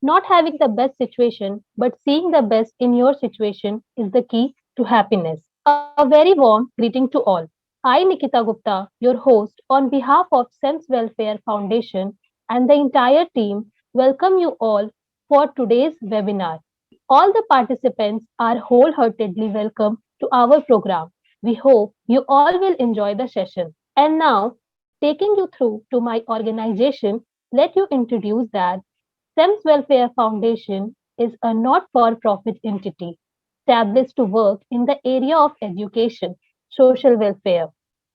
Not having the best situation, but seeing the best in your situation is the key to happiness. A very warm greeting to all. I, Nikita Gupta, your host, on behalf of SEMS Welfare Foundation and the entire team, welcome you all for today's webinar. All the participants are wholeheartedly welcome to our program. We hope you all will enjoy the session. And now, taking you through to my organization, let you introduce that SEMS Welfare Foundation is a not for profit entity established to work in the area of education, social welfare,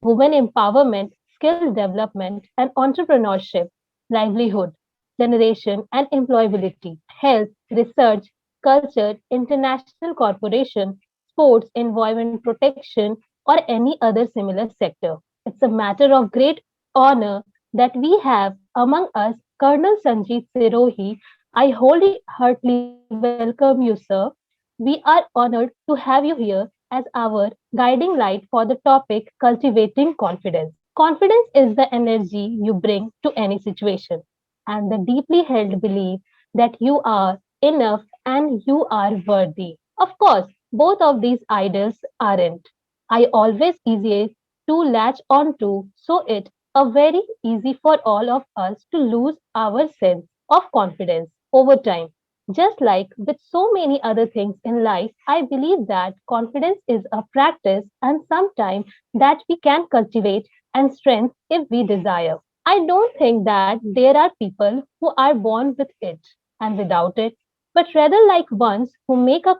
women empowerment, skill development, and entrepreneurship, livelihood, generation, and employability, health, research, culture, international cooperation, sports, environment protection, or any other similar sector. It's a matter of great honor that we have among us Colonel Sanjeev Sirohi. I wholeheartedly welcome you, sir. We are honored to have you here as our guiding light for the topic cultivating confidence. Confidence is the energy you bring to any situation and the deeply held belief that you are enough and you are worthy. Of course, both of these ideals aren't. I always easy to latch onto, so it a very easy for all of us to lose our sense of confidence over time. Just like with so many other things in life, I believe that confidence is a practice and sometime that we can cultivate and strengthen if we desire. I don't think that there are people who are born with it and without it, but rather like ones who make a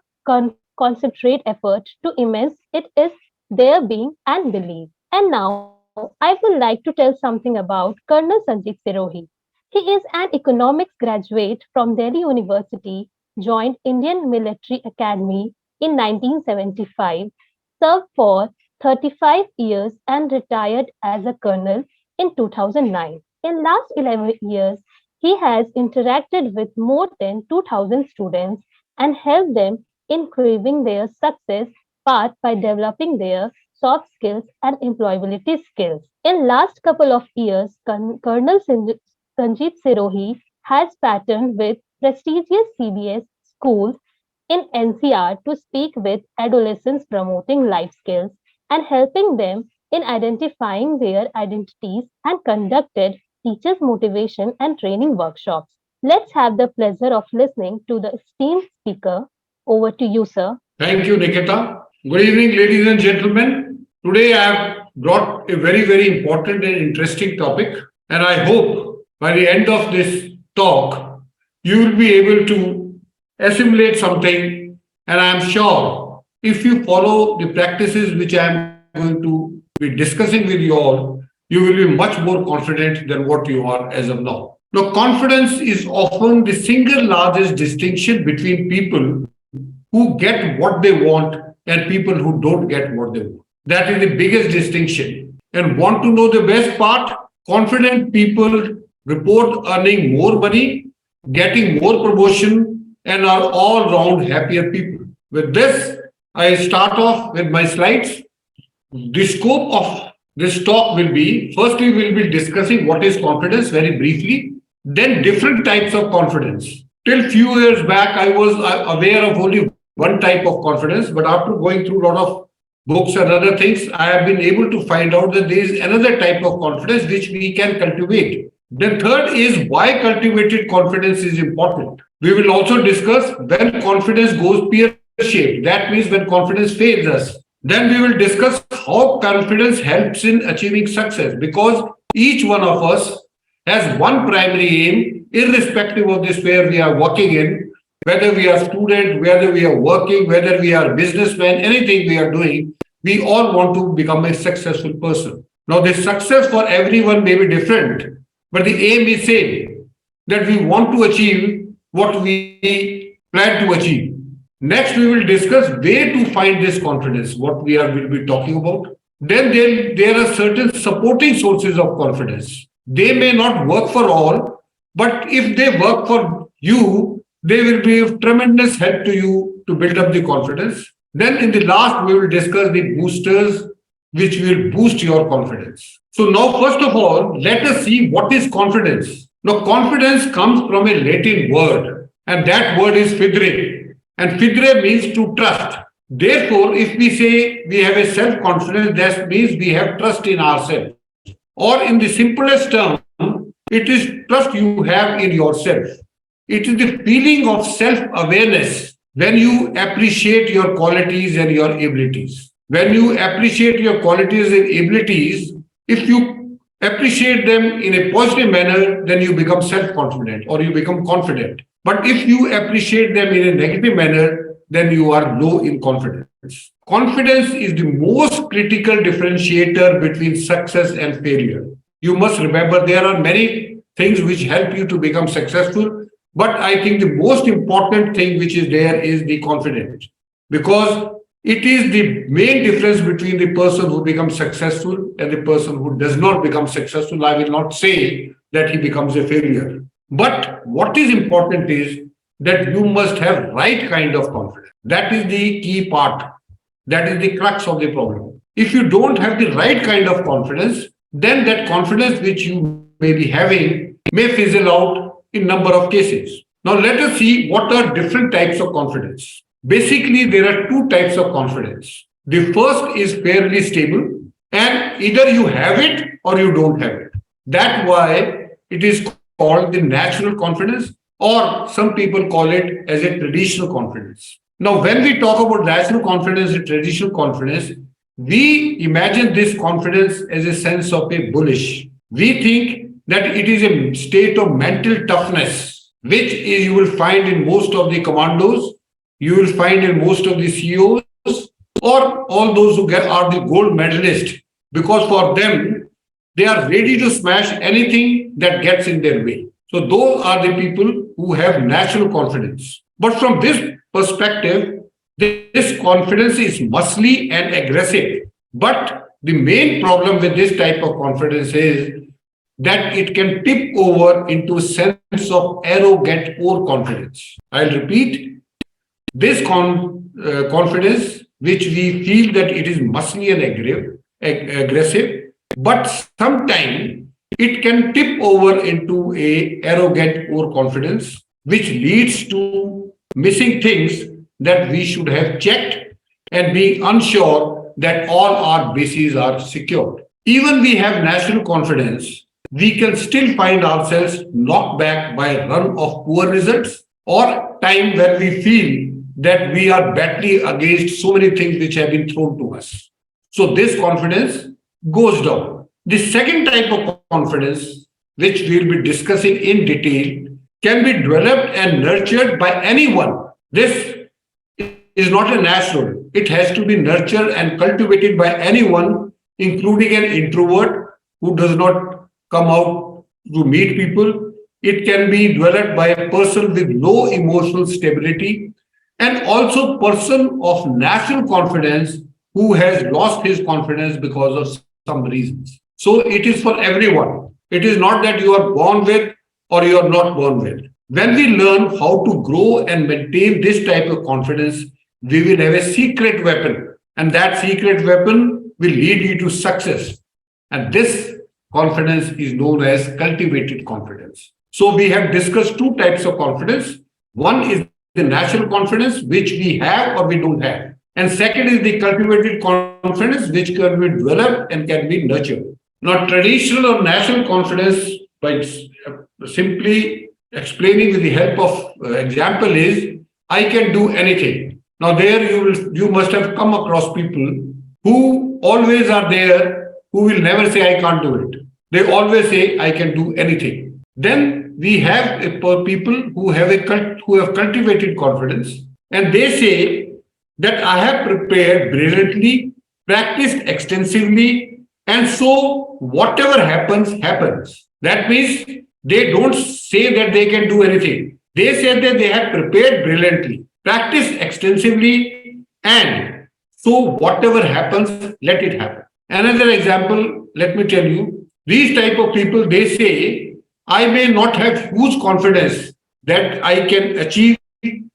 concentrate effort to immense it is their being and belief. And now I would like to tell something about Colonel Sanjeev Sirohi. He is an economics graduate from Delhi University, joined Indian Military Academy in 1975, served for 35 years and retired as a colonel in 2009. In last 11 years, he has interacted with more than 2000 students and helped them in craving their success path by developing their soft skills and employability skills. In last couple of years, Colonel Sanjeev Sirohi has partnered with prestigious CBS schools in NCR to speak with adolescents promoting life skills and helping them in identifying their identities and conducted teachers motivation and training workshops. Let's have the pleasure of listening to the esteemed speaker. Over to you, sir. Thank you, Nikita. Good evening, ladies and gentlemen. Today I have brought a very, very important and interesting topic, and I hope by the end of this talk, you will be able to assimilate something. And I am sure if you follow the practices which I am going to be discussing with you all, you will be much more confident than what you are as of now. Now, confidence is often the single largest distinction between people who get what they want and people who don't get what they want. That is the biggest distinction. And want to know the best part? Confident people report earning more money, getting more promotion, and are all round happier people. With this, I start off with my slides. The scope of this talk will be, firstly, we'll be discussing what is confidence very briefly, then different types of confidence. Till few years back, I was aware of only one type of confidence, but after going through a lot of books and other things, I have been able to find out that there is another type of confidence which we can cultivate. The third is why cultivated confidence is important. We will also discuss when confidence goes pear-shaped. That means when confidence fails us. Then we will discuss how confidence helps in achieving success, because each one of us has one primary aim, irrespective of the sphere we are working in, whether we are student, whether we are working, whether we are businessman, anything we are doing, we all want to become a successful person. Now, the success for everyone may be different, but the aim is same, that we want to achieve what we plan to achieve. Next, we will discuss where to find this confidence, what will be talking about. Then there are certain supporting sources of confidence. They may not work for all, but if they work for you, they will be of tremendous help to you to build up the confidence. Then in the last, we will discuss the boosters which will boost your confidence. So now, first of all, let us see what is confidence. Now, confidence comes from a Latin word And that word is fidre. And fidre means to trust. Therefore, if we say we have a self confidence, that means we have trust in ourselves. Or in the simplest term, it is trust you have in yourself. It is the feeling of self awareness when you appreciate your qualities and your abilities. When you appreciate your qualities and abilities, if you appreciate them in a positive manner, then you become self confident or you become confident. But if you appreciate them in a negative manner, then you are low in confidence. Confidence is the most critical differentiator between success and failure. You must remember there are many things which help you to become successful, but I think the most important thing which is there is the confidence, because it is the main difference between the person who becomes successful and the person who does not become successful. I will not say that he becomes a failure. But what is important is that you must have right kind of confidence. That is the key part. That is the crux of the problem. If you don't have the right kind of confidence, then that confidence which you may be having may fizzle out in number of cases. Now let us see what are different types of confidence. Basically, there are two types of confidence. The first is fairly stable, and either you have it or you don't have it. That's why it is called the natural confidence, or some people call it as a traditional confidence. Now, when we talk about natural confidence and traditional confidence, we imagine this confidence as a sense of a bullish. We think that it is a state of mental toughness, which you will find in most of the commandos, you will find in most of the CEOs, or all those who are the gold medalists, because for them, they are ready to smash anything that gets in their way. So those are the people who have natural confidence. But from this perspective, this confidence is muscly and aggressive. But the main problem with this type of confidence is that it can tip over into a sense of arrogant overconfidence. I'll repeat, this confidence, which we feel that it is muscly and aggressive, but sometimes it can tip over into a arrogant overconfidence, which leads to missing things that we should have checked and being unsure that all our bases are secured. Even we have national confidence, we can still find ourselves knocked back by a run of poor results or time when we feel that we are battling against so many things which have been thrown to us. So this confidence goes down. The second type of confidence, which we'll be discussing in detail, can be developed and nurtured by anyone. This is not a natural. It has to be nurtured and cultivated by anyone, including an introvert who does not come out to meet people. It can be developed by a person with low emotional stability and also person of natural confidence who has lost his confidence because of some reasons. So it is for everyone. It is not that you are born with or you are not born with. When we learn how to grow and maintain this type of confidence, we will have a secret weapon. And that secret weapon will lead you to success. And this confidence is known as cultivated confidence. So we have discussed two types of confidence. One is the natural confidence, which we have or we don't have. And second is the cultivated confidence, which can be developed and can be nurtured. Now, traditional or natural confidence, by simply explaining with the help of example, is I can do anything. Now, there you must have come across people who always are there, who will never say I can't do it. They always say I can do anything. Then we have people who have cultivated confidence, and they say that I have prepared brilliantly, practiced extensively, and so whatever happens, happens. That means they don't say that they can do anything. They say that they have prepared brilliantly, practiced extensively, and so whatever happens, let it happen. Another example, let me tell you, these type of people, they say, I may not have huge confidence that I can achieve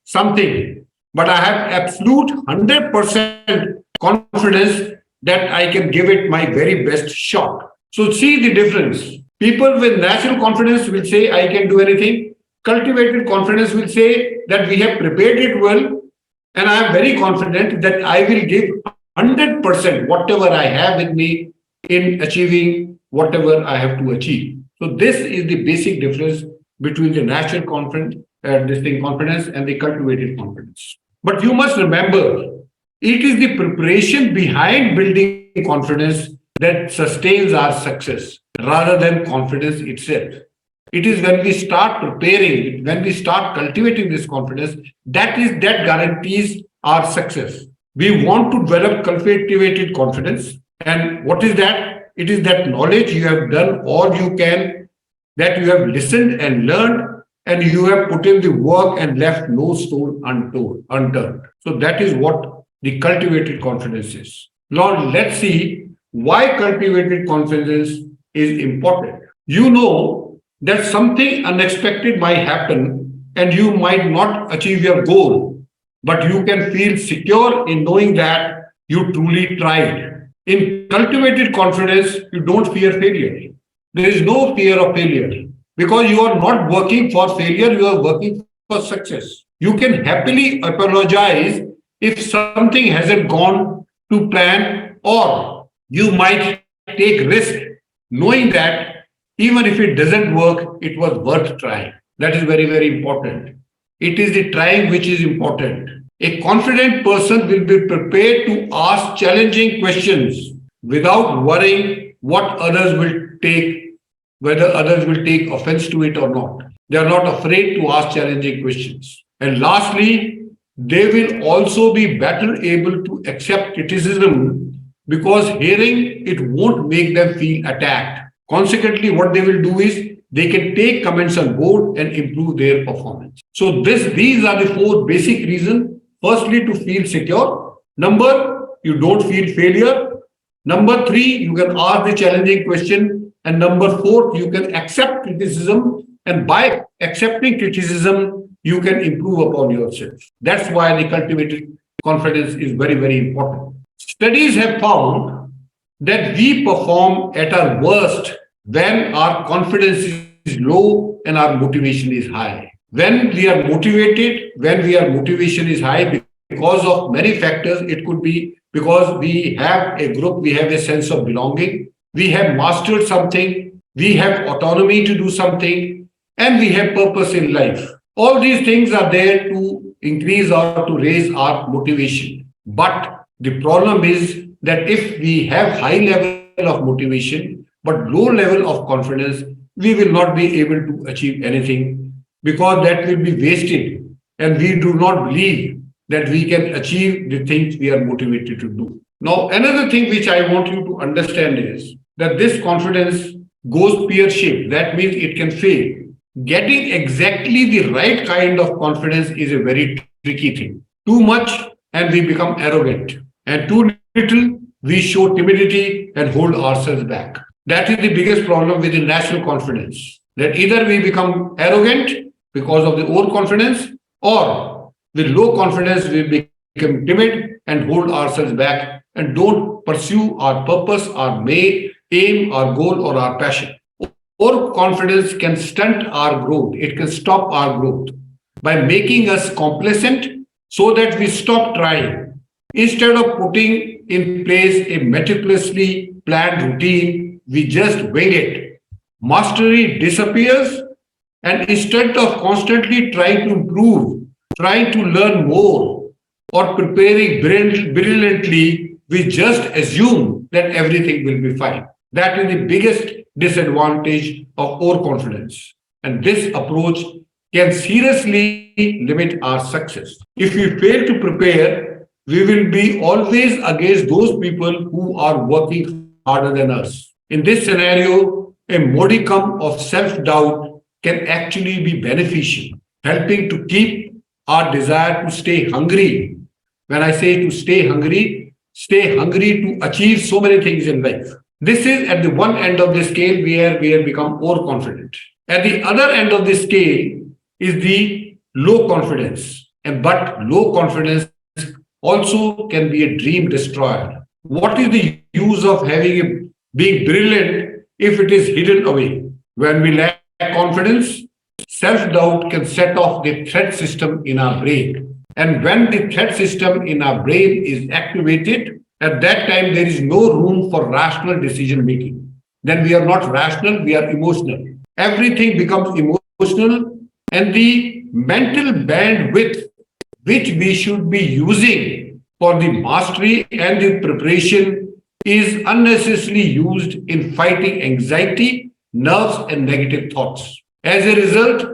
something, but I have absolute 100% confidence that I can give it my very best shot. So see the difference. People with natural confidence will say, I can do anything. Cultivated confidence will say that we have prepared it well, and I am very confident that I will give 100% whatever I have with me in achieving whatever I have to achieve. So this is the basic difference between the natural confidence and the cultivated confidence. But you must remember, it is the preparation behind building confidence that sustains our success rather than confidence itself. It is when we start preparing, when we start cultivating this confidence, that guarantees our success. We want to develop cultivated confidence. And what is that? It is that knowledge you have done all you can, that you have listened and learned, and you have put in the work and left no stone unturned. So that is what the cultivated confidence is. Now let's see why cultivated confidence is important. You know that something unexpected might happen and you might not achieve your goal, but you can feel secure in knowing that you truly tried. In cultivated confidence, you don't fear failure. There is no fear of failure because you are not working for failure, you are working for success. You can happily apologize if something hasn't gone to plan, or you might take risk knowing that even if it doesn't work, it was worth trying. That is very, very important. It is the trying which is important. A confident person will be prepared to ask challenging questions without worrying what others will take, whether others will take offense to it or not. They are not afraid to ask challenging questions. And lastly, they will also be better able to accept criticism because hearing it won't make them feel attacked. Consequently, what they will do is they can take comments on board and improve their performance. So these are the four basic reasons. Firstly, to feel secure. Number, you don't feel failure. Number three, you can ask the challenging question. And number four, you can accept criticism. And by accepting criticism, you can improve upon yourself. That's why the cultivated confidence is very, very important. Studies have found that we perform at our worst when our confidence is low and our motivation is high. When we are motivation is high because of many factors, it could be because we have a group, we have a sense of belonging, we have mastered something, we have autonomy to do something, and we have purpose in life. All these things are there to increase or to raise our motivation. But the problem is that if we have high level of motivation but low level of confidence, we will not be able to achieve anything because that will be wasted, and we do not believe that we can achieve the things we are motivated to do. Now, another thing which I want you to understand is that this confidence goes pear-shaped. That means it can fail. Getting exactly the right kind of confidence is a very tricky thing. Too much and we become arrogant, and too little we show timidity and hold ourselves back. That is the biggest problem with the natural confidence. That either we become arrogant because of the overconfidence, or with low confidence we become timid and hold ourselves back and don't pursue our purpose, our aim, our goal, or our passion. Overconfidence can stunt our growth. It can stop our growth by making us complacent so that we stop trying. Instead of putting in place a meticulously planned routine, we just wing it. Mastery disappears, and instead of constantly trying to improve, trying to learn more, or preparing brilliantly, we just assume that everything will be fine. That is the biggest disadvantage of overconfidence. And this approach can seriously limit our success. If we fail to prepare, we will be always against those people who are working harder than us. In this scenario, a modicum of self-doubt can actually be beneficial, helping to keep our desire to stay hungry. When I say to stay hungry to achieve so many things in life. This is at the one end of the scale where we have become overconfident. At the other end of the scale is the low confidence. But low confidence also can be a dream destroyer. What is the use of being brilliant if it is hidden away? When we lack confidence, self-doubt can set off the threat system in our brain. And when the threat system in our brain is activated, at that time there is no room for rational decision making. Then we are not rational, we are emotional. Everything becomes emotional, and the mental bandwidth which we should be using for the mastery and the preparation is unnecessarily used in fighting anxiety, nerves, and negative thoughts. As a result,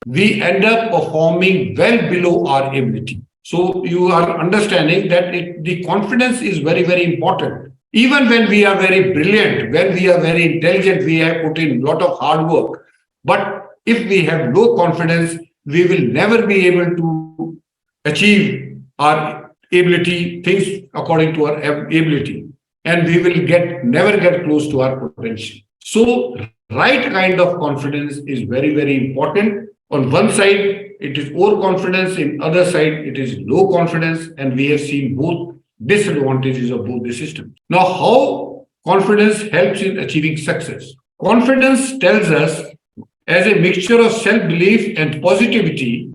we end up performing well below our ability. So you are understanding that the confidence is very, very important. Even when we are very brilliant, when we are very intelligent, we have put in a lot of hard work. But if we have low confidence, we will never be able to achieve our ability, things according to our ability, and we will never get close to our potential. So, right kind of confidence is very, very important. On one side, it is overconfidence, in other side, it is low confidence, and we have seen both disadvantages of both the systems. Now, how confidence helps in achieving success? Confidence tells us, as a mixture of self-belief and positivity,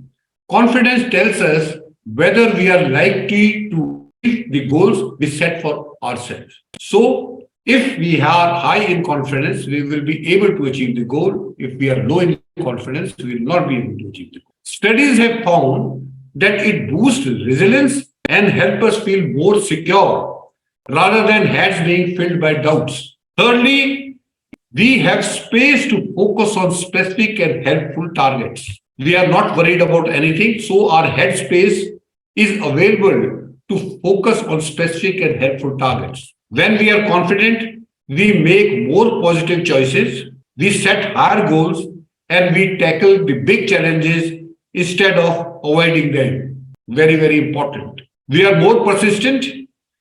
confidence tells us whether we are likely to achieve the goals we set for ourselves. So, if we are high in confidence, we will be able to achieve the goal. If we are low in confidence, we will not be able to achieve the goal. Studies have found that it boosts resilience and help us feel more secure rather than heads being filled by doubts. Thirdly, we have space to focus on specific and helpful targets. We are not worried about anything, so our head space is available to focus on specific and helpful targets. When we are confident, we make more positive choices, we set higher goals, and we tackle the big challenges instead of avoiding them. Very, very important. We are more persistent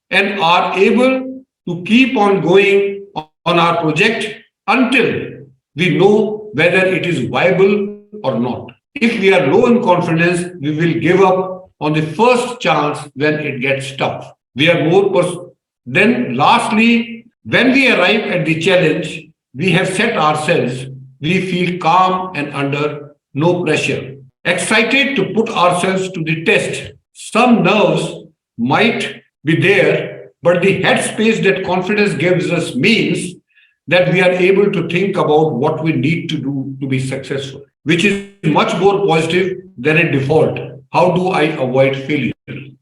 and are able to keep on going on our project until we know whether it is viable or not. If we are low in confidence, we will give up on the first chance when it gets tough. We are then lastly, when we arrive at the challenge we have set ourselves, we feel calm and under no pressure, excited to put ourselves to the test. Some nerves might be there, but the headspace that confidence gives us means that we are able to think about what we need to do to be successful, which is much more positive than a default. How do I avoid failure?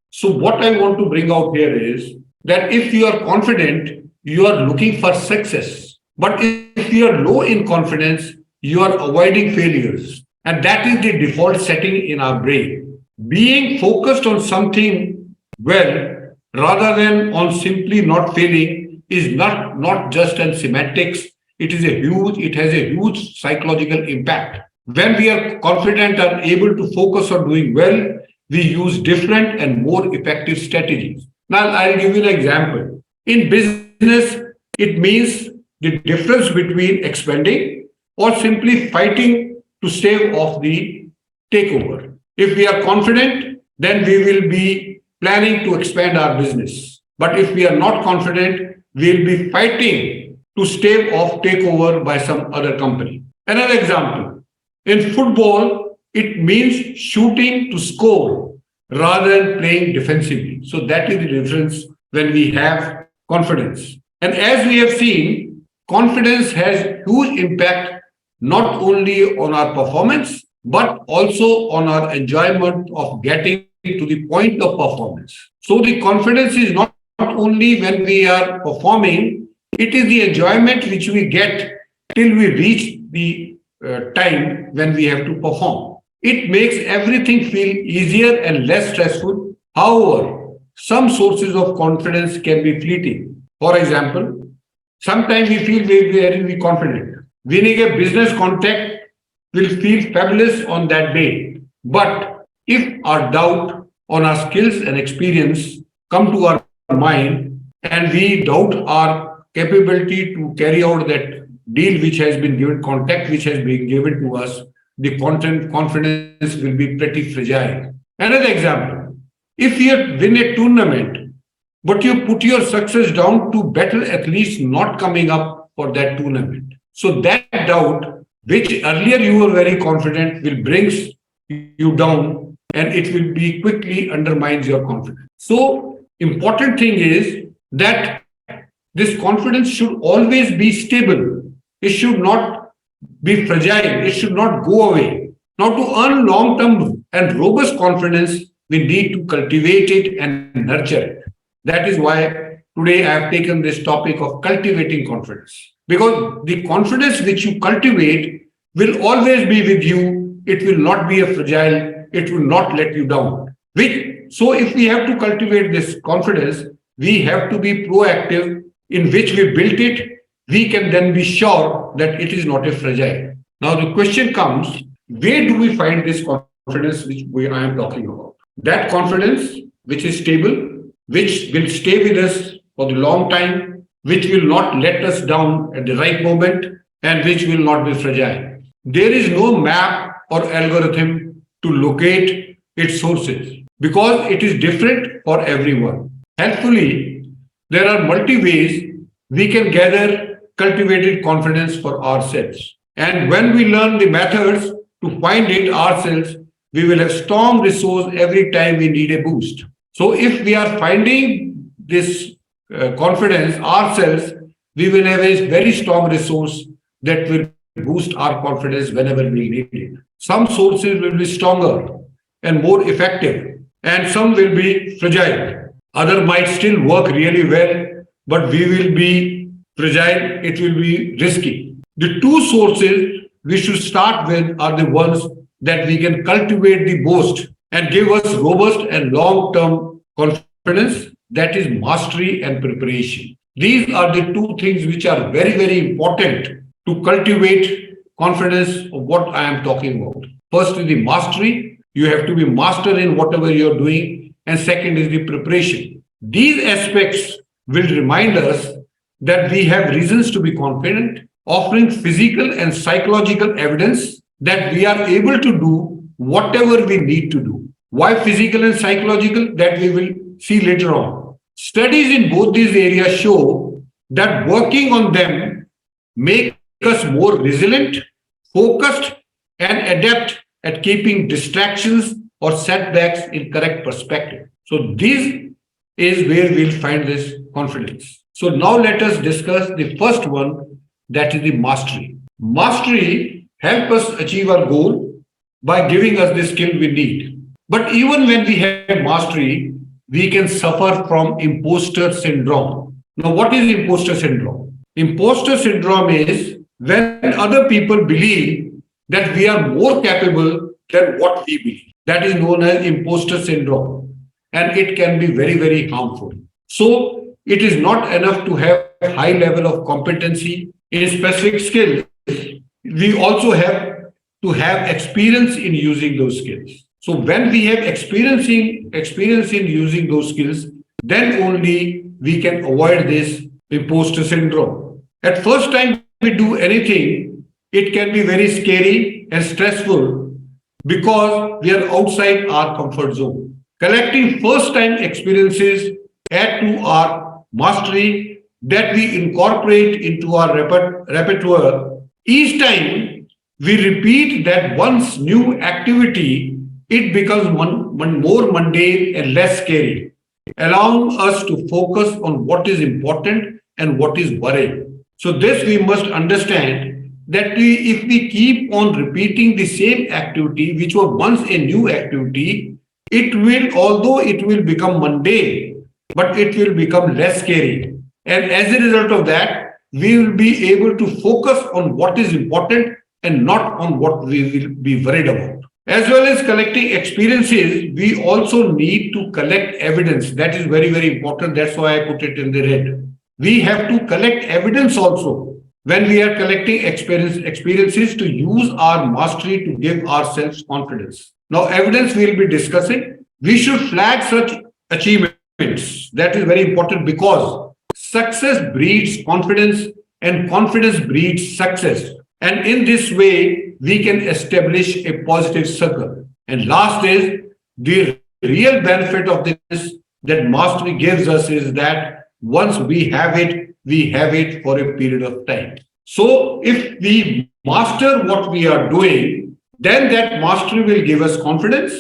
So, what I want to bring out here is that if you are confident, you are looking for success. But if you are low in confidence, you are avoiding failures. And that is the default setting in our brain. Being focused on something well rather than on simply not failing is not just an semantics. It has a huge psychological impact. When we are confident and able to focus on doing well, we use different and more effective strategies. Now, I'll give you an example. In business, it means the difference between expanding or simply fighting to stave off the takeover. If we are confident, then we will be planning to expand our business. But if we are not confident, we will be fighting to stave off takeover by some other company. Another example, in football, it means shooting to score rather than playing defensively. So that is the difference when we have confidence. And as we have seen, confidence has huge impact not only on our performance, but also on our enjoyment of getting to the point of performance. So the confidence is not only when we are performing, it is the enjoyment which we get till we reach the time when we have to perform. It makes everything feel easier and less stressful. However, some sources of confidence can be fleeting. For example, sometimes we feel very confident. Winning a business contact will feel fabulous on that day. But if our doubt on our skills and experience come to our mind and we doubt our capability to carry out that deal which has been given, contact which has been given to us, the confidence will be pretty fragile. Another example, if you win a tournament, but you put your success down to better athletes not coming up for that tournament. So that doubt which earlier you were very confident will brings you down and it will be quickly undermines your confidence. So important thing is that this confidence should always be stable. It should not be fragile. It should not go away. Now, to earn long term and robust confidence, we need to cultivate it and nurture it. That is why today I have taken this topic of cultivating confidence. Because the confidence which you cultivate will always be with you. It will not be a fragile, it will not let you down. So, if we have to cultivate this confidence, we have to be proactive in which we built it. We can then be sure that it is not a fragile. Now, the question comes, where do we find this confidence I am talking about? That confidence which is stable, which will stay with us for the long time, which will not let us down at the right moment, and which will not be fragile. There is no map or algorithm to locate its sources because it is different for everyone. Helpfully, there are multi ways we can gather cultivated confidence for ourselves. And when we learn the methods to find it ourselves, we will have strong resource every time we need a boost. So if we are finding this confidence ourselves, we will have a very strong resource that will boost our confidence whenever we need it. Some sources will be stronger and more effective, and some will be fragile. Other might still work really well, but we will be fragile, it will be risky. The two sources we should start with are the ones that we can cultivate the most and give us robust and long term confidence, that is mastery and preparation. These are the two things which are very, very important to cultivate confidence of what I am talking about. First is the mastery. You have to be master in whatever you're doing. And second is the preparation. These aspects will remind us that we have reasons to be confident, offering physical and psychological evidence that we are able to do whatever we need to do. Why physical and psychological? That we will see later on. Studies in both these areas show that working on them make us more resilient, focused, and adept at keeping distractions or setbacks in correct perspective. So this is where we'll find this confidence. So now let us discuss the first one, that is the mastery. Mastery helps us achieve our goal by giving us the skill we need. But even when we have mastery, we can suffer from imposter syndrome. Now, what is imposter syndrome? Imposter syndrome is when other people believe that we are more capable than what we believe. That is known as imposter syndrome, and it can be very, very harmful. So, it is not enough to have high level of competency in specific skills. We also have to have experience in using those skills. So when we have experience in using those skills, then only we can avoid this imposter syndrome. At first time we do anything, it can be very scary and stressful because we are outside our comfort zone. Collecting first time experiences add to our mastery that we incorporate into our repertoire. Each time we repeat that once new activity, it becomes more mundane and less scary, allowing us to focus on what is important and what is worrying. So this we must understand that if we keep on repeating the same activity, which was once a new activity, it will, although it will become mundane, but it will become less scary. And as a result of that, we will be able to focus on what is important and not on what we will be worried about. As well as collecting experiences, we also need to collect evidence. That is very, very important. That's why I put it in the red. We have to collect evidence also when we are collecting experiences to use our mastery to give ourselves confidence. Now, evidence we will be discussing. We should flag such achievements. That is very important because success breeds confidence and confidence breeds success. And in this way, we can establish a positive circle. And last is the real benefit of this that mastery gives us is that once we have it for a period of time. So if we master what we are doing, then that mastery will give us confidence.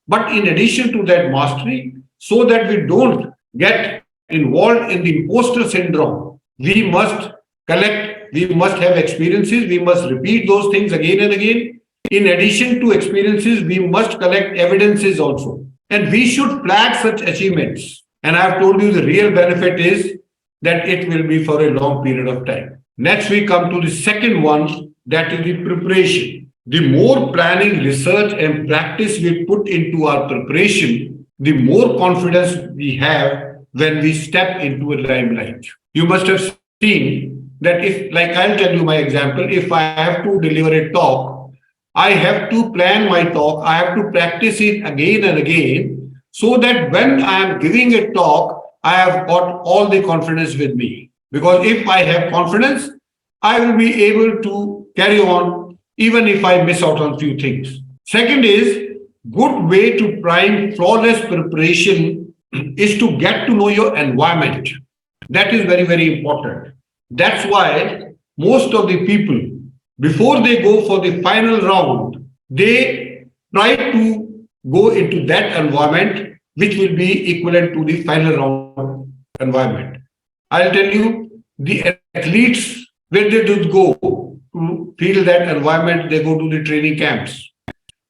But in addition to that mastery, so that we don't get involved in the imposter syndrome, we must collect, we must have experiences, we must repeat those things again and again. In addition to experiences, we must collect evidences also. And we should flag such achievements. And I have told you the real benefit is that it will be for a long period of time. Next, we come to the second one, that is the preparation. The more planning, research, and practice we put into our preparation, the more confidence we have when we step into a limelight. You must have seen that if, like I'll tell you my example, if I have to deliver a talk, I have to plan my talk, I have to practice it again and again, so that when I am giving a talk, I have got all the confidence with me. Because if I have confidence, I will be able to carry on even if I miss out on few things. Second is, good way to prime flawless preparation is to get to know your environment. That is very, very important. That's why most of the people, before they go for the final round, they try to go into that environment which will be equivalent to the final round environment. I'll tell you, the athletes, where they do go to feel that environment, they go to the training camps.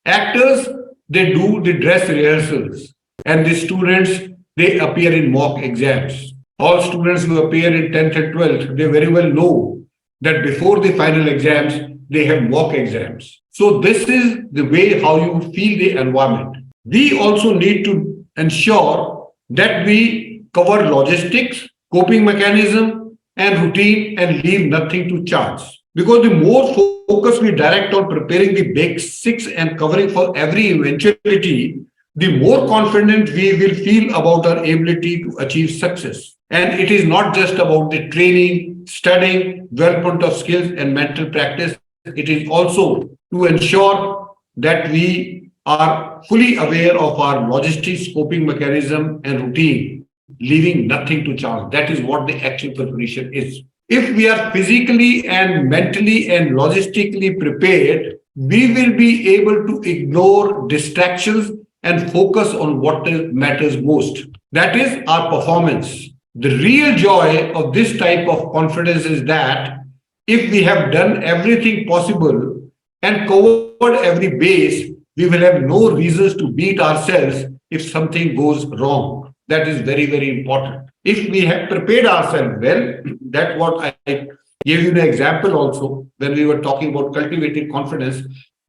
Actors, they do the dress rehearsals. And the students, they appear in mock exams. All students who appear in 10th and 12th, they very well know that before the final exams, they have mock exams. So this is the way how you feel the environment. We also need to ensure that we cover logistics, coping mechanism, and routine and leave nothing to chance. Because the more focus we direct on preparing the basics and covering for every eventuality, the more confident we will feel about our ability to achieve success. And it is not just about the training, studying, development of skills, and mental practice. It is also to ensure that we are fully aware of our logistics, coping mechanism, and routine, leaving nothing to chance. That is what the actual preparation is. If we are physically and mentally and logistically prepared, we will be able to ignore distractions and focus on what matters most. That is our performance. The real joy of this type of confidence is that if we have done everything possible and covered every base, we will have no reasons to beat ourselves if something goes wrong. That is very, very important. If we have prepared ourselves well, that's what I gave you the example also when we were talking about cultivating confidence,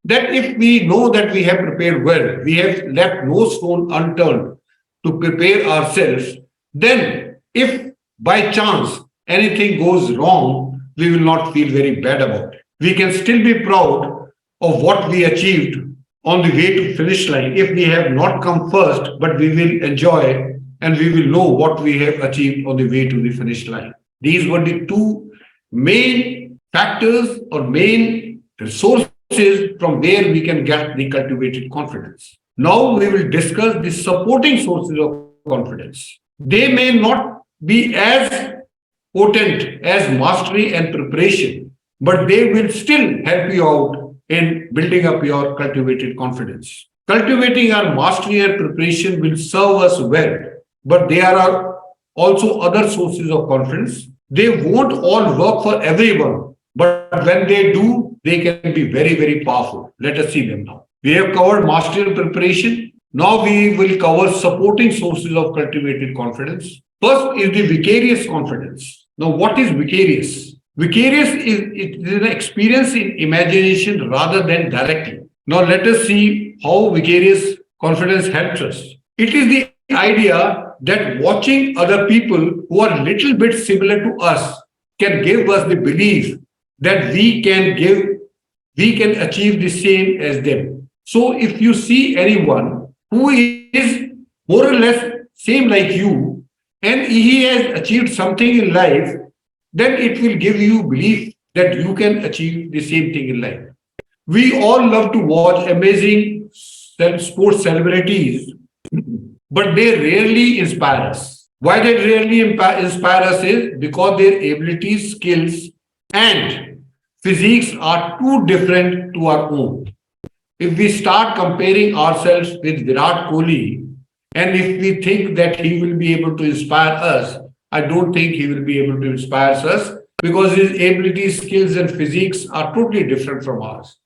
that if we know that we have prepared well, we have left no stone unturned to prepare ourselves, then if by chance anything goes wrong, we will not feel very bad about it. We can still be proud of what we achieved on the way to finish line. If we have not come first, but we will enjoy and we will know what we have achieved on the way to the finish line. These were the two main factors or main resources from where we can get the cultivated confidence. Now we will discuss the supporting sources of confidence. They may not be as potent as mastery and preparation, but they will still help you out in building up your cultivated confidence. Cultivating our mastery and preparation will serve us well, but there are also other sources of confidence. They won't all work for everyone, but when they do, they can be very, very powerful. Let us see them now. We have covered mastery and preparation. Now we will cover supporting sources of cultivated confidence. First is the vicarious confidence. Now, what is vicarious? Vicarious is it is an experience in imagination rather than directly. Now, let us see how vicarious confidence helps us. It is the idea that watching other people who are a little bit similar to us can give us the belief that we can achieve the same as them. So, if you see anyone who is more or less same like you, and he has achieved something in life, then it will give you belief that you can achieve the same thing in life. We all love to watch amazing sports celebrities, but they rarely inspire us. Why they rarely inspire us is because their abilities, skills, and physiques are too different to our own. If we start comparing ourselves with Virat Kohli, and if we think that he will be able to inspire us, I don't think he will be able to inspire us because his abilities, skills, and physiques are totally different from ours.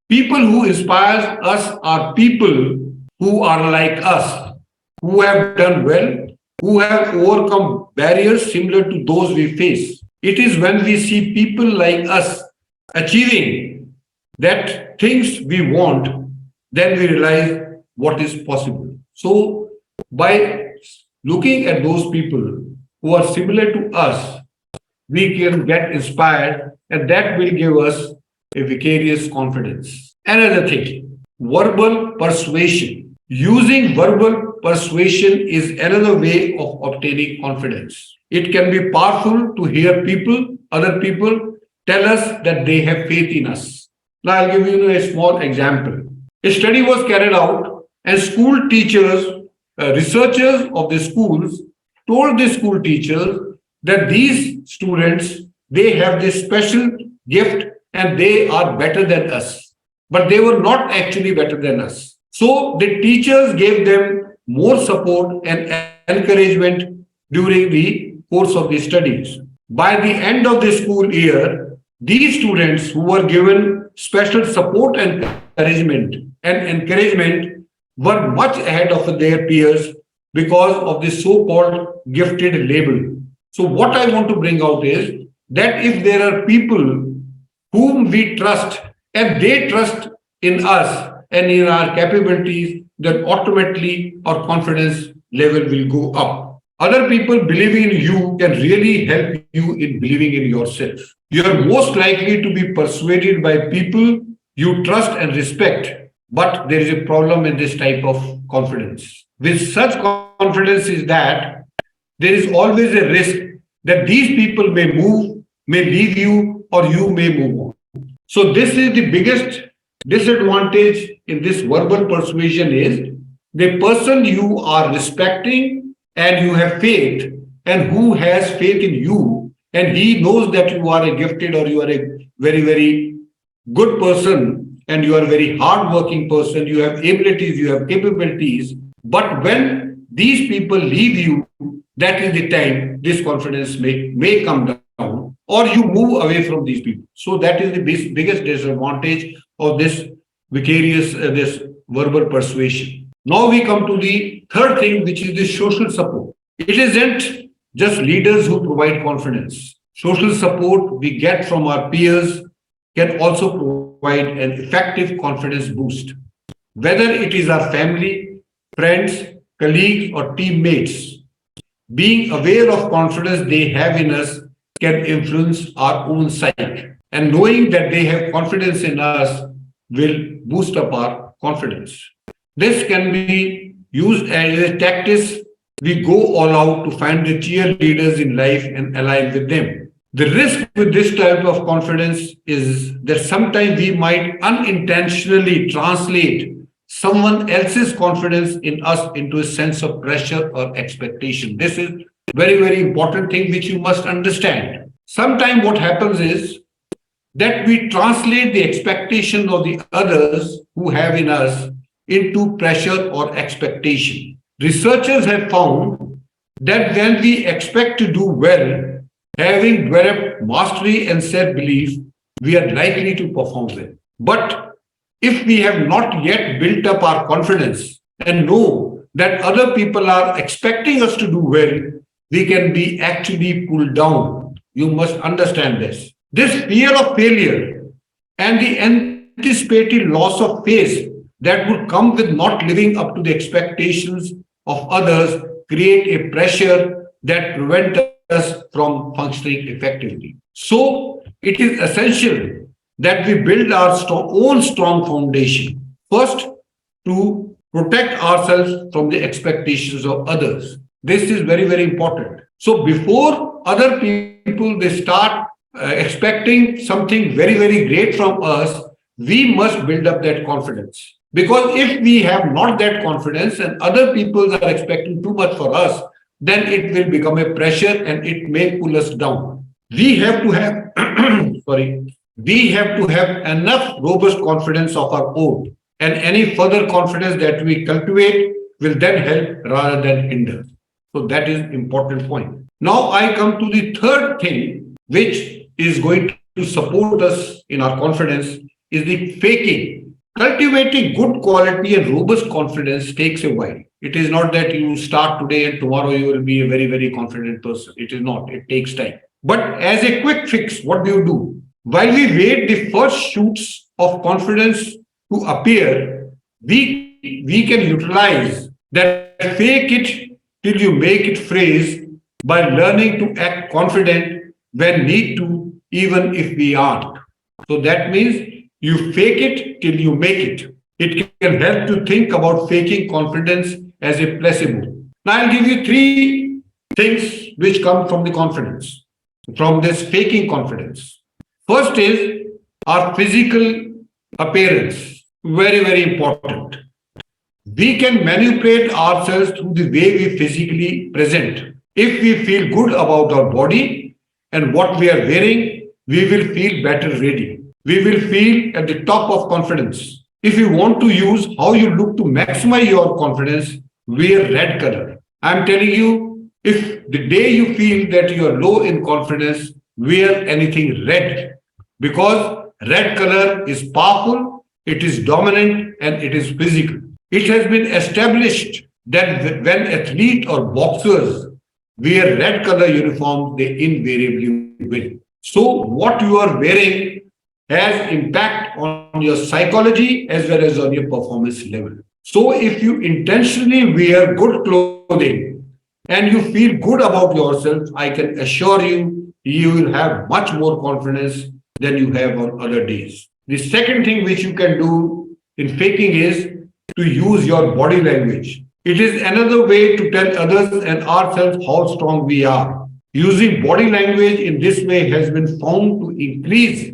People who inspire us are people who are like us, who have done well, who have overcome barriers similar to those we face. It is when we see people like us achieving that things we want, then we realize what is possible. So, by looking at those people who are similar to us, we can get inspired, and that will give us a vicarious confidence. Another thing, verbal persuasion. Using verbal persuasion is another way of obtaining confidence. It can be powerful to hear other people tell us that they have faith in us. Now, I'll give you a small example. A study was carried out, and school teachers, researchers of the schools told the school teachers that these students, they have this special gift and they are better than us, but they were not actually better than us. So the teachers gave them more support and encouragement during the course of the studies. By the end of the school year, these students who were given special support and encouragement were much ahead of their peers because of the so-called gifted label. So what I want to bring out is that if there are people whom we trust and they trust in us and in our capabilities, then automatically our confidence level will go up. Other people believing in you can really help you in believing in yourself. You are most likely to be persuaded by people you trust and respect, but there is a problem in this type of confidence. With such confidence is that there is always a risk that these people may leave you, or you may move on. So this is the biggest disadvantage in this verbal persuasion is the person you are respecting and you have faith, and who has faith in you, and he knows that you are a gifted or you are a very, very good person and you are a very hardworking person, you have abilities, you have capabilities. But when these people leave you, that is the time this confidence may come down, or you move away from these people. So that is the biggest disadvantage of this this verbal persuasion. Now we come to the third thing, which is the social support. It isn't just leaders who provide confidence. Social support we get from our peers can also provide an effective confidence boost. Whether it is our family, friends, colleagues, or teammates, being aware of confidence they have in us can influence our own psyche. And knowing that they have confidence in us will boost up our confidence. This can be used as a tactic. We go all out to find the cheerleaders in life and align with them. The risk with this type of confidence is that sometimes we might unintentionally translate someone else's confidence in us into a sense of pressure or expectation. This is very, very important thing which you must understand. Sometimes what happens is that we translate the expectation of the others who have in us into pressure or expectation. Researchers have found that when we expect to do well, having developed mastery and self-belief, we are likely to perform well. But if we have not yet built up our confidence and know that other people are expecting us to do well, we can be actually pulled down. You must understand this. This fear of failure and the anticipated loss of face that would come with not living up to the expectations of others create a pressure that prevents us from functioning effectively. So it is essential that we build our own strong foundation. First, to protect ourselves from the expectations of others. This is very, very important. So before other people they start expecting something very, very great from us, we must build up that confidence. Because if we have not that confidence and other people are expecting too much for us, then it will become a pressure and it may pull us down. We have to have, sorry, we have to have enough robust confidence of our own. And any further confidence that we cultivate will then help rather than hinder. So that is important point. Now I come to the third thing, which is going to support us in our confidence, is the faking. Cultivating good quality and robust confidence takes a while. It is not that you start today and tomorrow you will be a very, very confident person. It is not. It takes time. But as a quick fix, what do you do? While we wait the first shoots of confidence to appear, we can utilize that fake it till you make it phrase by learning to act confident when need to, even if we aren't. So that means you fake it till you make it. It can help to think about faking confidence as a placebo. Now I'll give you three things which come from the confidence, from this faking confidence. First is our physical appearance. Very, very important. We can manipulate ourselves through the way we physically present. If we feel good about our body and what we are wearing, we will feel better ready. We will feel at the top of confidence. If you want to use how you look to maximize your confidence, wear red color. I'm telling you, if the day you feel that you are low in confidence, wear anything red because red color is powerful, it is dominant, and it is physical. It has been established that when athletes or boxers wear red color uniforms, they invariably win. So what you are wearing has impact on your psychology as well as on your performance level. So if you intentionally wear good clothing and you feel good about yourself, I can assure you, you will have much more confidence than you have on other days. The second thing which you can do in faking is to use your body language. It is another way to tell others and ourselves how strong we are. Using body language in this way has been found to increase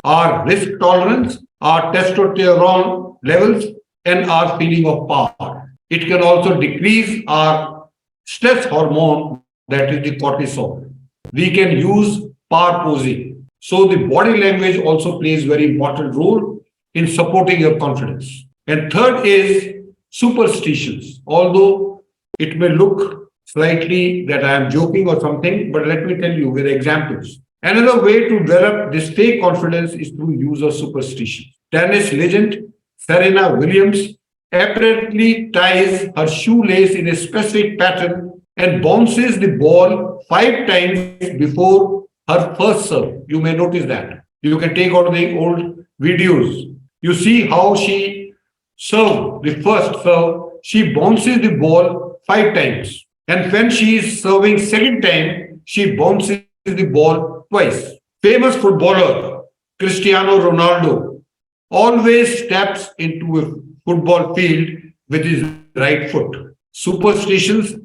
our risk tolerance, our testosterone levels, and our feeling of power. It can also decrease our stress hormone, that is the cortisol. We can use power posing. So the body language also plays very important role in supporting your confidence. And third is superstitions. Although it may look slightly that I am joking or something, but let me tell you with examples. Another way to develop this fake confidence is through use of superstition. Tennis legend Serena Williams apparently ties her shoelace in a specific pattern and bounces the ball 5 times before her first serve. You may notice that. You can take out the old videos. You see how she served the first serve. She bounces the ball 5 times. And when she is serving second time, she bounces the ball twice. Famous footballer Cristiano Ronaldo always steps into a football field with his right foot. Superstitions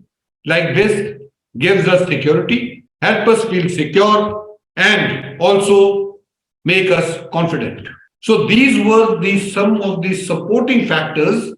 like this gives us security, help us feel secure, and also make us confident. So these were the some of the supporting factors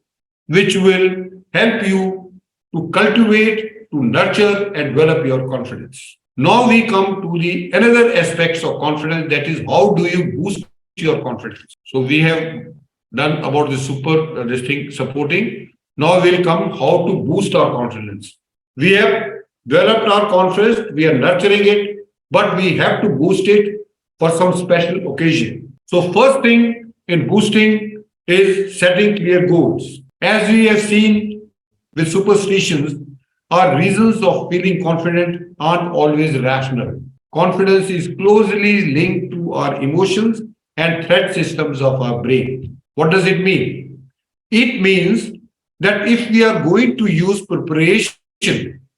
which will help you to cultivate, to nurture, and develop your confidence. Now we come to the another aspects of confidence, that is how do you boost your confidence. So we have done about the this thing supporting. Now will come how to boost our confidence. We have developed our confidence, we are nurturing it, but we have to boost it for some special occasion. So first thing in boosting is setting clear goals. As we have seen with superstitions, our reasons of feeling confident aren't always rational. Confidence is closely linked to our emotions and threat systems of our brain. What does it mean? It means that if we are going to use preparation,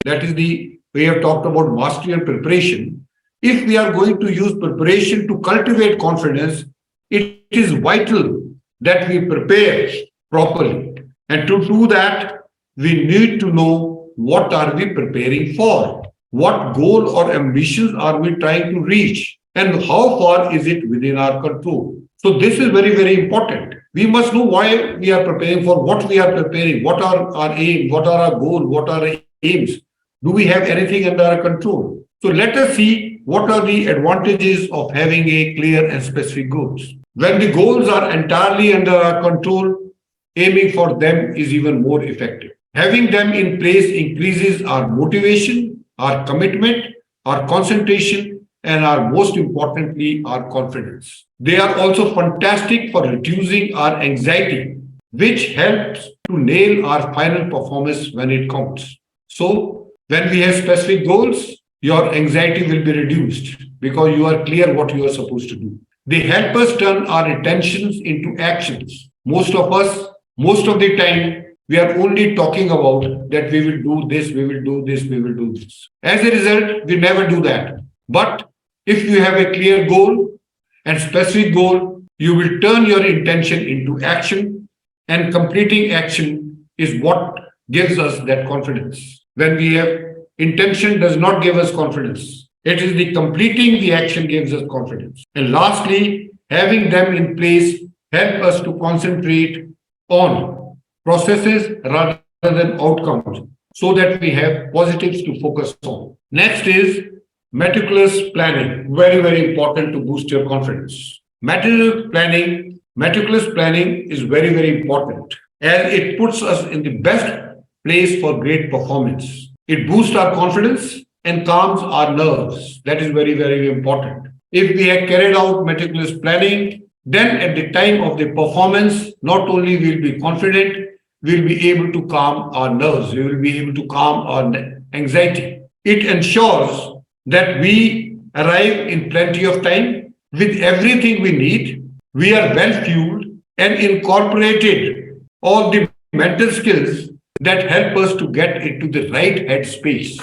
that is we have talked about mastery and preparation. If we are going to use preparation to cultivate confidence, it is vital that we prepare properly. And to do that, we need to know what are we preparing for? What goal or ambitions are we trying to reach? And how far is it within our control? So this is very, very important. We must know why we are preparing, for what we are preparing, what are our aims, what are our goals, what are our aims. Do we have anything under our control? So let us see what are the advantages of having a clear and specific goals? When the goals are entirely under our control, aiming for them is even more effective. Having them in place increases our motivation, our commitment, our concentration, and our most importantly, our confidence. They are also fantastic for reducing our anxiety, which helps to nail our final performance when it counts. So, when we have specific goals, your anxiety will be reduced because you are clear what you are supposed to do. They help us turn our intentions into actions. Most of us, most of the time, we are only talking about that we will do this, we will do this, we will do this. As a result, we never do that. But if you have a clear goal and specific goal, you will turn your intention into action, and completing action is what gives us that confidence. When we have intention does not give us confidence. It is the completing the action gives us confidence. And lastly, having them in place help us to concentrate on processes rather than outcomes so that we have positives to focus on. Next is meticulous planning. Very, very important to boost your confidence. Meticulous planning is very, very important as it puts us in the best place for great performance. It boosts our confidence and calms our nerves. That is very, very important. If we have carried out meticulous planning, then at the time of the performance, not only will be confident, we'll be able to calm our nerves, we will be able to calm our anxiety. It ensures that we arrive in plenty of time with everything we need. We are well fueled and incorporated all the mental skills that help us to get into the right headspace.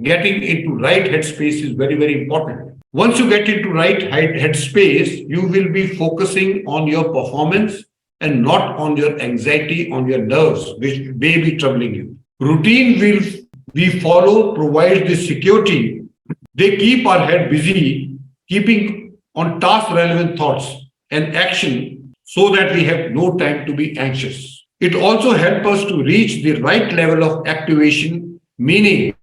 Getting into right headspace is very, very important. Once you get into right headspace, you will be focusing on your performance and not on your anxiety, on your nerves, which may be troubling you. Routine will we follow provides the security. They keep our head busy, keeping on task relevant thoughts and action so that we have no time to be anxious. It also helps us to reach the right level of activation, meaning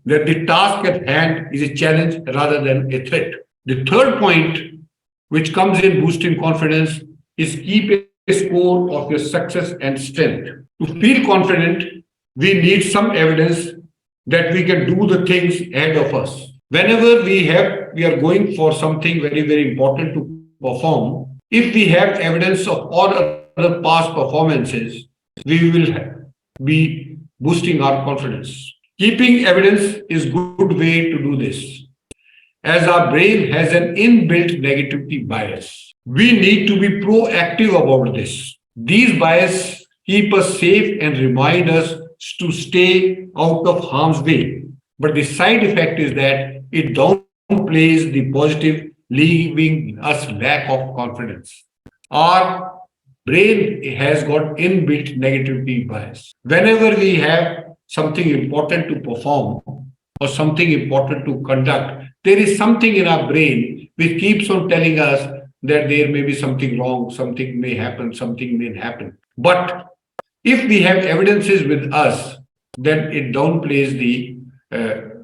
that the task at hand is a challenge rather than a threat. The third point, which comes in boosting confidence, is keep a score of your success and strength. To feel confident, we need some evidence that we can do the things ahead of us. Whenever we are going for something very, very important to perform, if we have evidence of all other past performances, we will be boosting our confidence. Keeping evidence is a good way to do this, as our brain has an inbuilt negativity bias. We need to be proactive about this. These biases keep us safe and remind us to stay out of harm's way. But the side effect is that it downplays the positive, leaving us lack of confidence. Our brain has got inbuilt negativity bias. Whenever we have something important to perform or something important to conduct, there is something in our brain which keeps on telling us that there may be something wrong, something may happen, something may happen. But if we have evidences with us, then it downplays the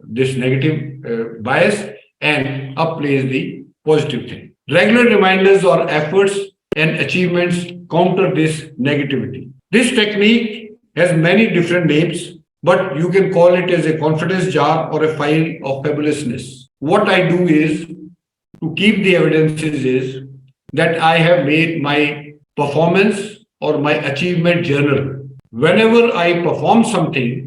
this negative bias and upplays the positive thing. Regular reminders or efforts and achievements counter this negativity. This technique has many different names, but you can call it as a confidence jar or a file of fabulousness. What I do is to keep the evidences is that I have made my performance or my achievement journal. Whenever I perform something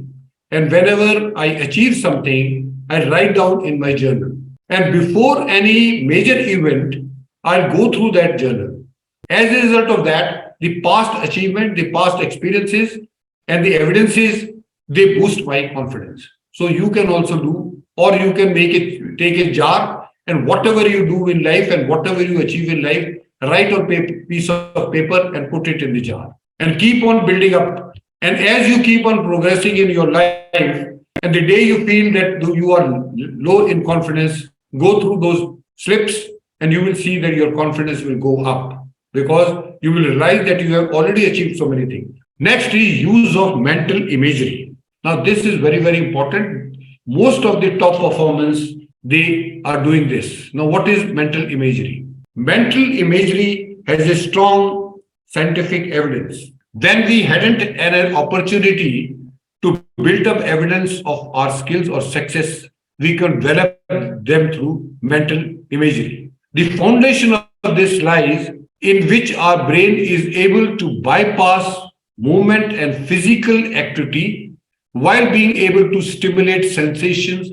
and whenever I achieve something, I write down in my journal. And before any major event, I'll go through that journal. As a result of that, the past achievement, the past experiences, and the evidences, they boost my confidence. So you can also do, or you can take a jar, and whatever you do in life and whatever you achieve in life, write on piece of paper and put it in the jar. And keep on building up. And as you keep on progressing in your life, and the day you feel that you are low in confidence, go through those slips and you will see that your confidence will go up because you will realize that you have already achieved so many things. Next is use of mental imagery. Now, this is very, very important. Most of the top performance they are doing this. Now, what is mental imagery? Mental imagery has a strong scientific evidence. When we hadn't had an opportunity to build up evidence of our skills or success, we can develop them through mental imagery. The foundation of this lies in which our brain is able to bypass movement and physical activity while being able to stimulate sensations,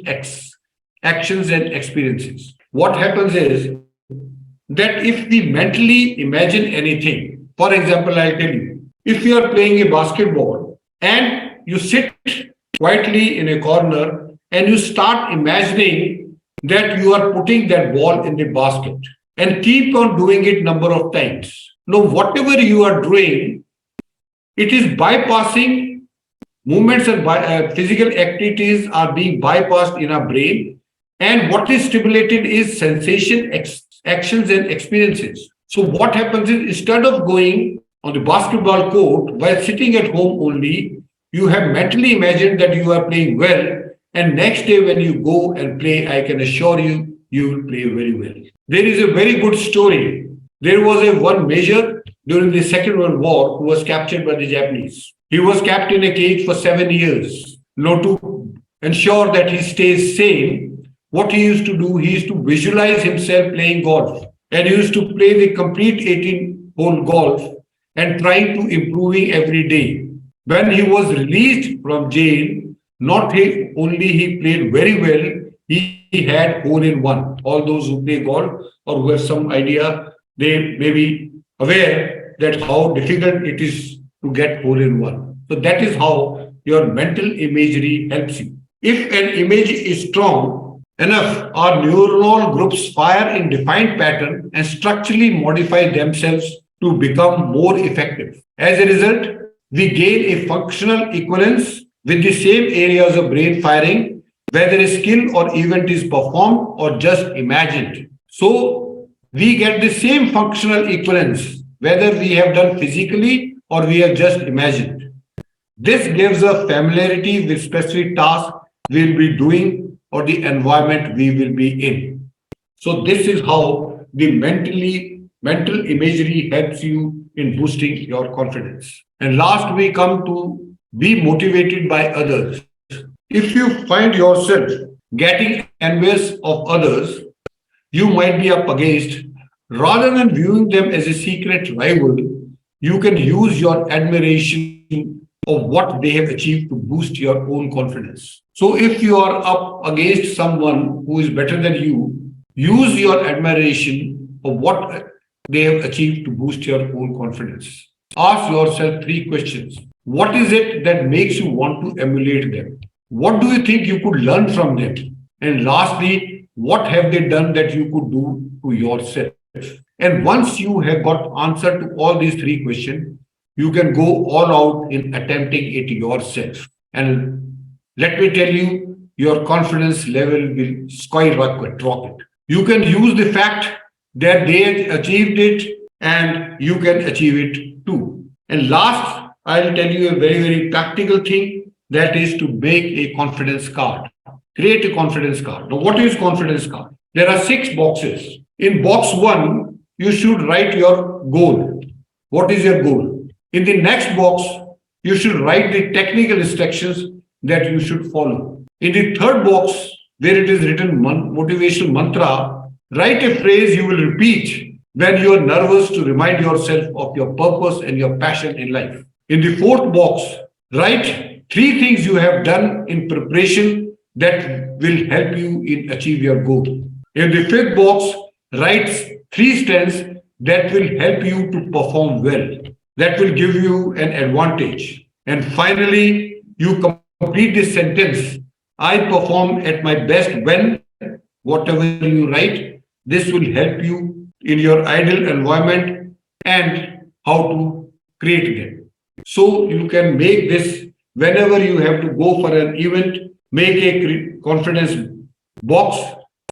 actions, and experiences. What happens is that if we mentally imagine anything, for example, I'll tell you, if you are playing a basketball and you sit quietly in a corner and you start imagining that you are putting that ball in the basket and keep on doing it number of times. Now, whatever you are doing, it is bypassing movements and physical activities are being bypassed in our brain. And what is stimulated is sensation, actions, and experiences. So, what happens is instead of going on the basketball court while sitting at home only, you have mentally imagined that you are playing well. And next day, when you go and play, I can assure you, you will play very well. There is a very good story. There was a one major during the Second World War who was captured by the Japanese. He was kept in a cage for 7 years. Now, to ensure that he stays sane, what he used to do, he used to visualize himself playing golf. And he used to play the complete 18-hole golf and trying to improving every day. When he was released from jail, not only he played very well, he had hole in one. All those who play golf or who have some idea, they may be aware that how difficult it is to get hole in one. So that is how your mental imagery helps you. If an image is strong enough, our neuronal groups fire in defined pattern and structurally modify themselves to become more effective. As a result, we gain a functional equivalence with the same areas of brain firing, whether a skill or event is performed or just imagined. So we get the same functional equivalence, whether we have done physically or we have just imagined. This gives us familiarity with specific tasks we'll be doing or the environment we will be in. So this is how the mental imagery helps you in boosting your confidence. And last, we come to be motivated by others. If you find yourself getting envious of others you might be up against, rather than viewing them as a secret rival, you can use your admiration of what they have achieved to boost your own confidence. So if you are up against someone who is better than you, use your admiration of what they have achieved to boost your own confidence. Ask yourself three questions. What is it that makes you want to emulate them? What do you think you could learn from them? And lastly, what have they done that you could do to yourself? And once you have got answer to all these three questions, you can go all out in attempting it yourself. And let me tell you, your confidence level will skyrocket rocket. You can use the fact that they achieved it and you can achieve it too. And last, I'll tell you a very, very practical thing, that is to make a confidence card. Create a confidence card. Now, what is confidence card? There are 6 boxes. In box 1, you should write your goal. What is your goal? In the next box, you should write the technical instructions that you should follow. In the third box, where it is written motivational mantra, write a phrase you will repeat when you are nervous to remind yourself of your purpose and your passion in life. In the fourth box, write 3 things you have done in preparation that will help you in achieve your goal. In the fifth box, write 3 strengths that will help you to perform well, that will give you an advantage. And finally, you complete this sentence. I perform at my best when, whatever you write, this will help you in your ideal environment and how to create them. So you can make this whenever you have to go for an event, make a confidence box,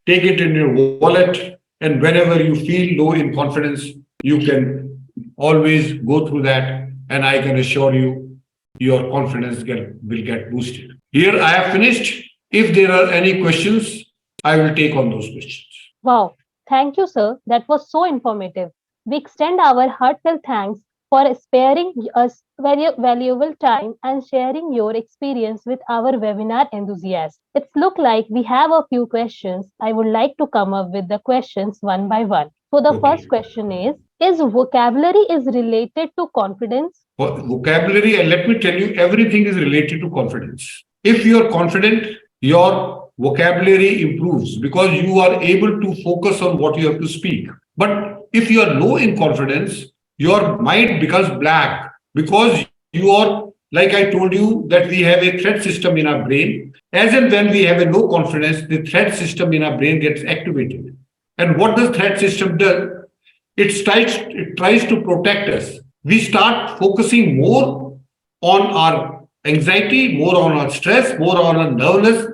take it in your wallet, and whenever you feel low in confidence, you can always go through that, and I can assure you, your confidence will get boosted. Here I have finished. If there are any questions, I will take on those questions. Wow, thank you, sir. That was so informative. We extend our heartfelt thanks for sparing us very valuable time and sharing your experience with our webinar enthusiasts. It's look like we have a few questions. I would like to come up with the questions one by one. So the first Okay. question is vocabulary is related to confidence? Vocabulary, and let me tell you, everything is related to confidence. If you are confident, your vocabulary improves because you are able to focus on what you have to speak. But if you are low in confidence, your mind becomes black because you are, like I told you, that we have a threat system in our brain. As and when we have a low confidence, the threat system in our brain gets activated. And what does threat system do? It tries to protect us. We start focusing more on our anxiety, more on our stress, more on our nervousness,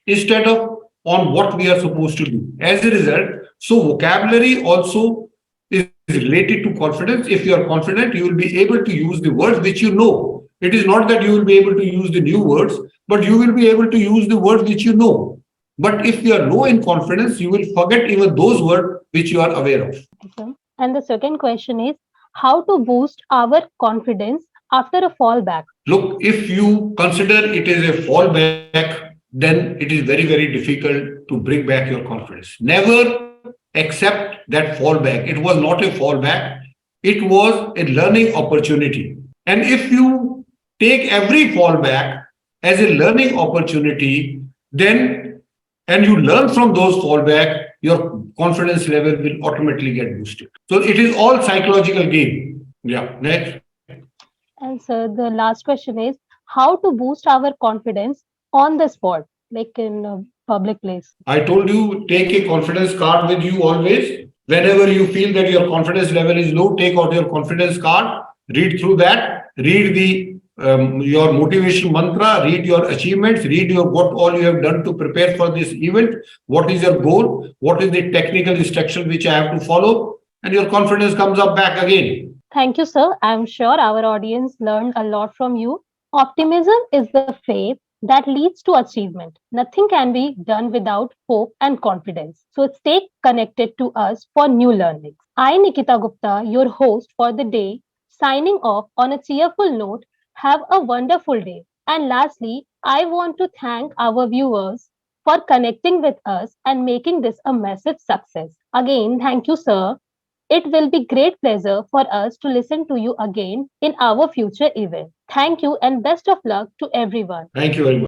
instead of on what we are supposed to do. As a result, so vocabulary also is related to confidence. If you are confident, you will be able to use the words which you know. It is not that you will be able to use the new words, but you will be able to use the words which you know. But if you are low in confidence, you will forget even those words which you are aware of. Okay. And the second question is how to boost our confidence after a fallback. Look, if you consider it as a fallback, then it is very, very difficult to bring back your confidence. Never accept that fallback. It was not a fallback, it was a learning opportunity. And if you take every fallback as a learning opportunity, then and you learn from those fallback, your confidence level will automatically get boosted. So it is all psychological game. Yeah. Next. And so the last question is how to boost our confidence on the spot, like in a public place. I told you, take a confidence card with you always. Whenever you feel that your confidence level is low, take out your confidence card, read through that, read the your motivation mantra, read your achievements, read your what all you have done to prepare for this event, what is your goal, what is the technical instruction which I have to follow, and your confidence comes up back again. Thank you, sir. I'm sure our audience learned a lot from you. Optimism is the faith that leads to achievement. Nothing can be done without hope and confidence. So stay connected to us for new learnings. I, Nikita Gupta, your host for the day, signing off on a cheerful note. Have a wonderful day. And lastly, I want to thank our viewers for connecting with us and making this a massive success. Again, thank you, sir. It will be great pleasure for us to listen to you again in our future event. Thank you and best of luck to everyone. Thank you very much.